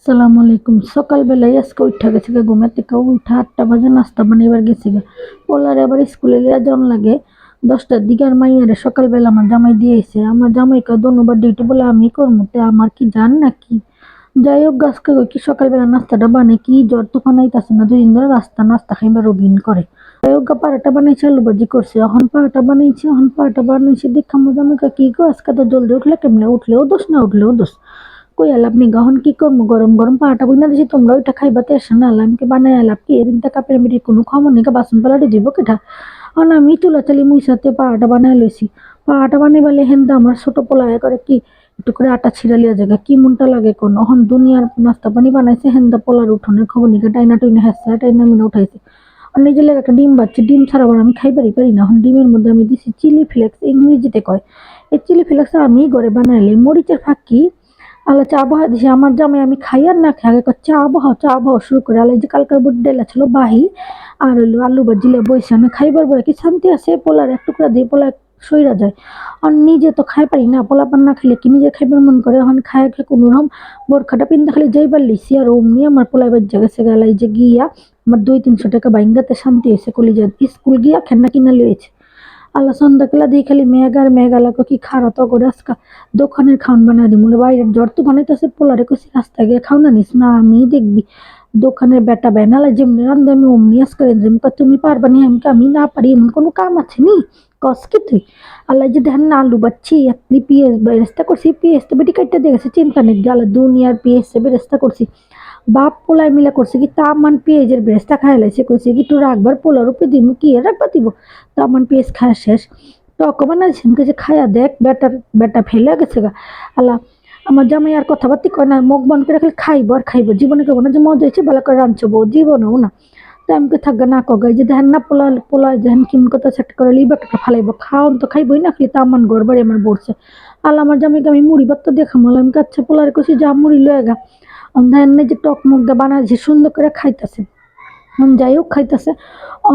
আসসালামু আলাইকুম। সকালবেলায় আজকে উইঠা গেছে গা ঘুমের থেকে উঠা ৮টা বাজে নাস্তা বানাইবার গেছি গা। পোলারে আবার স্কুলে লিয়া যাওয়ার লাগে ১০টার দিকে আর মাইয়ারে সকালবেলা আমার জামাই দিয়ে আইছে। আমার জামাই কয় দোনোবার ডিউটি বলে আমি করবো তে আমার কি জান নাকি? যাই হোক আজকে কই কি সকালবেলা নাস্তাটা বানাই কি জ্বর তুফান আইতাছে না ২ দিন ধরে নাস্তা খাইবার রোগীন করে। যাই হোক পারাটা বানাইছি আলু ভাজি করছি। এখন পারাটা বানাইছি দেখা আমার জামাই কয় কি গো আজকে তো জলদি উঠলে কেমনে? উঠলেও দোষ না উঠলেও দোষ। কই আলাপ নি গহন কি করবো গরম গরম পাহাটা বুঝনা দিছি তোমরা ওইটা খাইবা তো এসে না আলামকে বানাই আলাপ কি এদিন তা কাপের মিটি কোনো খবর নেই বাসন পালাটে দিব কেটা অন আমি চুলাচালি মুইসাতে পাহাটা বানাই লইছি। পাহাটা বানাই বলে হেন্দা আমার ছোট পোলায় করে কি একটু করে আটা ছিড়ালিয়া জায়গা কি মনটা লাগে কোন অহন দুনিয়ার নাস্তা পানি বানাইছে হেন্দা পোলার উঠোনের খবর নিকা টাইনা টুইনা হেসা টাইনা মিনা উঠাইছে। আর নিজের লেগে একটা ডিম বাচ্চা ডিম ছাড়া আবার আমি খাইবারই পারি না এখন ডিমের মধ্যে আমি দিছি চিলি ফ্লেক্স ইংরেজিতে কয় এই চিলি ফ্লেক্স আমি ঘরে বানাইলে মরিচের ফাঁকি আলা চা বহা দিছি আমার জামাই আমি খাই আর না খাই আগে কয় চা বহাও শুরু করে আলা এই যে কালকার বুট ডেলা ছিল বাহি আর হইলো আলু ভাজিলে বইছে আমি খাইবার বলে কি শান্তি আছে পোলার এক টুকরা দিয়ে পোলা সইরা যায় আর নিজে তো খাই পারি না পোলাপান না খেলে কি নিজে খাইবার মন করে এখন খায় খেয়ে কোনো রকম বোরখাটা পিন্দা খালি যাইবার লিছি আর অমনি আমার পোলাই বাজ্যা গেছে গেলাই যে গিয়া আমার ২-৩০০ টাকা বাইঙ্গাতে শান্তি হয়েছে কলিজা স্কুল গিয়া খেলনা কিনা লইছে। আল্লাহ সন্ধ্যাবেলা দিয়ে খালি মেঘ আর মেঘ আলাকে কি খারা তো করে আজকা দোকানের খাওন বানাই দিই মনে বাইরের জ্বর তো বানাইতেছে পোলারে কইছি রাস্তায় গিয়ে খাও না নিস না আমি দেখবি দোকানের বেটা বেনালা যেমনি রান্ধে আমি অমনি আজকে রেঞ্জে তুমি পারবা নি আমি না পারি এমন কোনো কাম আছে নি কস কি তুই আল্লাহ যে ধ্যান না আলু বাচ্ছি আপনি পিএস বেরেস্তা করছি পিএস তো বেটি কাটতে দেখেছে চিন্তা নেই আল্লাহ দুনিয়ার পিএস বেরেস্তা করছি বাপ পোলাই মিলা করছে কি তামান পেঁয়াজের বেরেস্তা খাই লাইছে কইছে কি একটু রাখবার পোলার উপরে দিমু কি আর রাখবা দিব তামান পেঁয়াজ খাওয়া শেষ টক বানাইছি আমি কাছে খাইয়া দেখ বেটা ফেলে গেছে গা আল্লাহ আমার জামাই আর কথাবার্তি কয় না মুখ বন্ধ করে খালি খাইবো আর খাইবো জীবনে কেবো না যে মজা হয়েছে ভালো করে রাঁধছো বউ জীবনেও না তাই আমাকে থাকবে না কগাই যে দেখেন না পোলা যেহেন কিম কথা সেট করে লিবা একটা ফালাইবো খাওয়ান তো খাইবই না খালি তামান ঘর বাড়ি আমার বলছে আল্লাহ আমার জামাইকে আমি মুড়ি ভাত তো দেখাম আমি কাচ্ছা পোলারে কইছি যা মুড়ি লয়ে গা ধান যে টক মুখ দিয়ে বানাইছে সুন্দর করে খাইতেছে যাই হোক খাইতেছে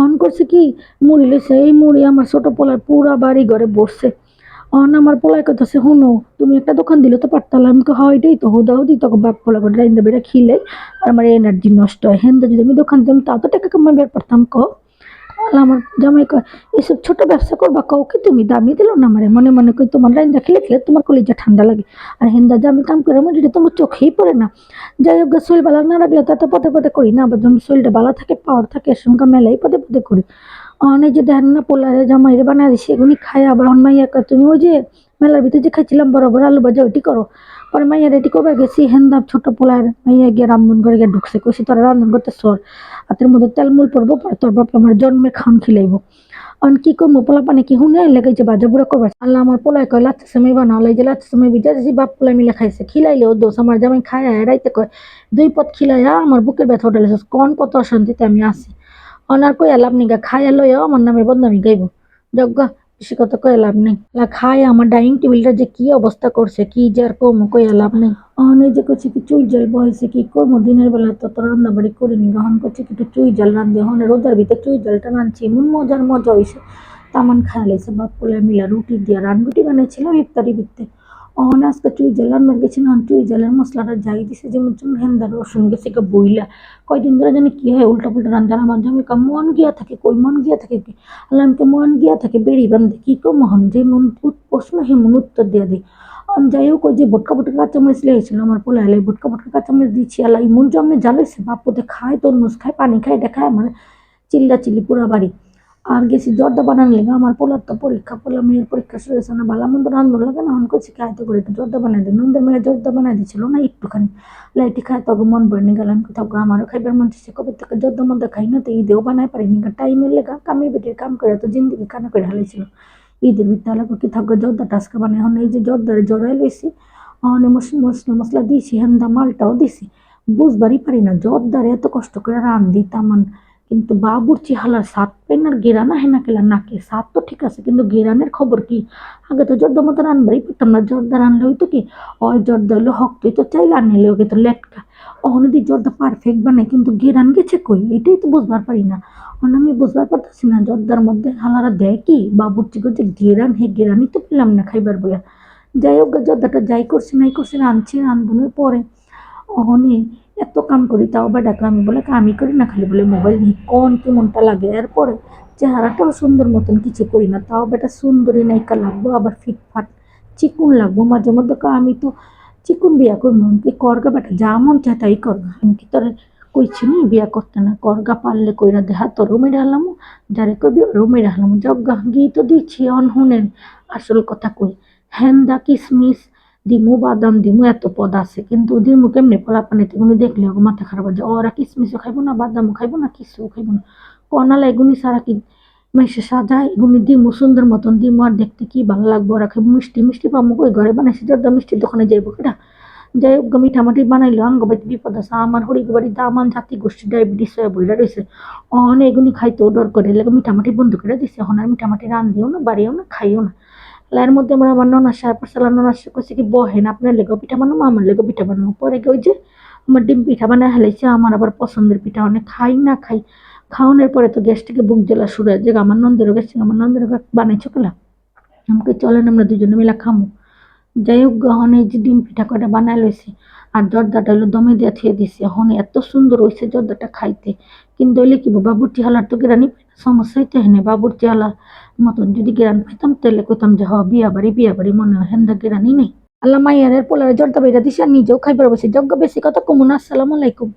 অন করছে কি মুড়ি লইছে এই মুড়ি আমার ছোট পোলার পুরা বাড়ি ঘরে বসছে অন আমার পোলায় কইতাছে হুনো তুমি একটা দোকান দিলে তো পারতাম আমি হয় এটাই তো হুদাহুদি তখন বাপ পোলা করে রাইন্দা বেড়া খিলে আর আমার এনার্জি নষ্ট হয় হেন্দা যদি আমি দোকান দিতাম তাও তো টাকা কামাই বের পারতাম আল্লাহ আমার জামাই কয় এসব ছোট ব্যবসা করবা কাউকে তুমি দামি দিল না আমারে মনে মনে কই তোমার রাইন্দা খেলে খেলে তোমার কলিজা ঠান্ডা লাগে আর হেন্দা যে আমি কাম করে মধ্যে তোমার চোখেই পড়ে না যাই হোক শরীর বালা না রাখলে তা তো পদে পদে করি না আবার যখন শরীরটা বালা থাকে পাওয়ার থাকে সঙ্গে মেলাই পদে পদে করি অনেক যে দেন না পোলারে জামাইরে বানাই দিছি এগুলি খাই আবার মাইয়া কয় তুমি ওই যে মেলার ভিতরে যে খাইছিলাম বরাবর আলু ভাজা ওইটি করো পরে মাইয়া রেডি করবার গেছি হেন্দা ছোট পোলার মাইয়া গিয়ে রান্ধন করে গিয়ে ঢুকছে কইছি তোরা রান্ধন করতে সর হাতের মধ্যে তেল মূল পড়বো পরে তোর বাপ আমার জন্মের খান খিলাইবো অন কি করবো পোলা পানি কি হুনে লেগে যে বাজা বুড়া করবার আল্লাহ আমার পোলায় কয় লাচ্ছা সময় বানাও এই যে লাচ্ছা সময় বিজা যে বাপ পোলা মিলে খাইছে খিলাইলে ও দোষ আমার জামাই খায় রাইতে কয় ২ পদ খিলাইয়া আমার বুকের ব্যথা উঠে কোন কত অশান্তিতে আমি আছি অনার কই লাভ নেই গা খাইয়া লইয়াও আমার নামে বদনামি গাইব যজ্ঞা বেশি কথা কয়ে লাভ নেই খায় আমার ডাইনিং টেবিলটা যে কি অবস্থা করছে কি যে আর কম কয়ে লাভ নেই অনেক যে করছে কি চুই জাল বহেছে কি করবো দিনের বেলা তো রান্না বাড়ি করিনি গহন করছে কি একটু চুই জাল রান্ধে হন রোদার ভিতরে চুই জালটা রাঁধছি এমন মজা হয়েছে তামান খায়া লাইছে বাপ পোলা মিলা রুটি দিয়া রান রুটি বানাইছিলাম ইফতারি বিকতে অহন আজকে চুই জাল রান্নার গেছি না চুই জালের মশলাটা যাই দিছে যেমন হেন্দার রসুন গেছে বইলা কয়দিন ধরে জানি কি হয় উল্টা পুল্টা রান্না আমার জামাই মন গিয়া থাকে কই মন গিয়া থাকে কি আল্লাহ আমাকে মন গিয়া থাকে বেড়ি বান্ধে কি কো মহন যে মন প্রশ্ন হে মন উত্তর দিয়া দিই যাই হোক ওই যে ভটকা কাঁচামরিচ লেগেছিল আমার পোলা এলাই ভটকা কাঁচামরিচ দিচ্ছি আল্লাহ মন জমে জ্বালাইছে বাপুতে খায় তরমুজ খায় পানি খায় এটা খায় আমার চিল্লা চিল্লি পুরা বাড়ি আর গেছি জর্দা বানান লেগে আমার পোলার তো পরীক্ষা পোলা মেয়ের পরীক্ষা শুরু হয়েছে না ভালো মন্দ রান্না লাগে না হন করছি খাইতে করে একটু জর্দা বানাই দিই নন্দের মেয়ে জর্দা বানাই দিচ্ছিল না একটুখানি লাইটি খায় তবে মন পড়ে গেলাম কোথাও আমারও খাইবার মন চাইছে কবে থেকে জর্দা মধ্যে খাই না তো ঈদেও বানাই পারিনি টাইমের লেগা কামের বেটির কাম করে তো জিন্দিগি কানা করে হালাইছিল ঈদের বিদ্যালয় কি থাকবে জর্দা টাস্কা বানাই এখন এই যে জর্দারে জড়াই লইছি অনেক মশলা দিয়েছি হেন্দা মালটাও দিছি বুঝবারই পারি না জর্দারে এত কষ্ট করে রান্ধি তামান কিন্তু বাবুর্চি হালার সাত পেন আর গেরানা হেনা কেলা নাকে সাত তো ঠিক আছে কিন্তু গেরানের খবর কি আগে তো জর্দা মতো রানবারই পারতাম না জর্দা রানলে হইতো কি ওই জর্দা হইলো হক তুই তো চাইলে আনলে ওকে তো লেটকা অহনদি জর্দা পারফেক্ট বানায় কিন্তু গেরান গেছে কই এটাই তো বুঝবার পারি না আমি বুঝবার পারতেছি না জর্দার মধ্যে হালারা দেয় কি বাবুর্চি যে গেরান হে গেরানই তো পেলাম না খাইবার বইয়া যাই হোক জর্দাটা যাই করছি নাই করছি রাঁধছি রান্ধনের পরে অহনে এত কাম করি তাও বেটাকে আমি বলে আমি করি না, খালি বলে মোবাইল নিয়ে কোন কেমনটা লাগে। এরপরে চেহারাটাও সুন্দর মতন কিছু করি না, তাও বেটা সুন্দরী নায়িকা লাগবো, আবার ফিটফাট চিকুন লাগবো। মাঝে মধ্যে আমি তো চিকুন বিয়া করবো, কি করগা বেটা, যা মন চায় তাই করবা। আমি কি তোর কইছি নি বিয়া করতে না, করগা পারলে কইরা দেহা তোরও মেরে হালাম, যারে করবি ওরও মেরে হালাম। যজ্ঞা গিয়ে তো দিচ্ছি অন শুনেন। আসল কথা কই, হেন্দা কিসমিস দিমু, বাদাম দিমু, এত পদ আছে, কিন্তু দিমু কেমনি পোলাপানিতে এগুলো দেখলে ওকে মাথা খারাপ হয়ে যায়। ওরা কিসমিসও খাইবো না, বাদামও খাইবো না, কিছু খাইবো না। কনালা এগুনি সারা কি মাইসে সাজায়, এগুনি দিমু সুন্দর মতন দিমু, আর দেখতে কি ভালো লাগবে। ওরা খাইবো মিষ্টি মিষ্টি পামু কই, ঘরে বানাইছি জর্দা মিষ্টির দোকানে যাইবো কেটা। যাই হোক মিঠামাটি বানাইলো আঙ্গ বাড়িতে বিপদ আছে। আমার হরিক বাড়ি দামান জাতি গোষ্ঠী ডায়াবেটিস হয়ে বইরা রয়েছে, অন এগুনি খাইতে ডর করে, এলাকা মিঠামাটি বন্ধ করে দিছে। এখন আর মিঠামাটি রান্ধিও না, বাড়িও না, খাইও না। এর মধ্যে আমরা আমার ননার সাহেব পারছিলাম, ননার সাহেব কইছে কি বহেন আপনার লেগো পিঠা বানাবো, আমার লেগো পিঠা বানাবো। পরে ওই যে আমার ডিম পিঠা বানায় হেলাইছে, আমার আবার পছন্দের পিঠা অনেক খাই না খাই। খাওয়ানোর পরে তো গ্যাস থেকে বুক জ্বালা শুরু হয়, যে আমার নন্দেরও গেছে, আমার নন্দের বানাইছো কেলা, আমাকে চলেন আমরা দুজনে মিলা খামো। যাই হোক এখন এই যে ডিম পিঠা কয়টা বানায় লইছি, আর জর্দাটা হলো দমে দিয়ে থিয়ে দিছি। এখন এত সুন্দর হয়েছে জর্দাটা খাইতে, কিন্তু হইলে কি বাবুর্চি হালার তো গেরানি সমস্যা হইতে হেনে। বাবুর্চি হালার মতন যদি গেরান পাইতাম তাহলে কইতাম যে বিয়া বাড়ি মনে হয়, হেন্দা গেরানি নেই। আল্লাহ মাইয়ারের পোলারে জর্দা বেড়া দিছে, আর নিজেও খাইবার বসে। যজ্ঞ বেশি কথা কমুন। আসসালামু আলাইকুম।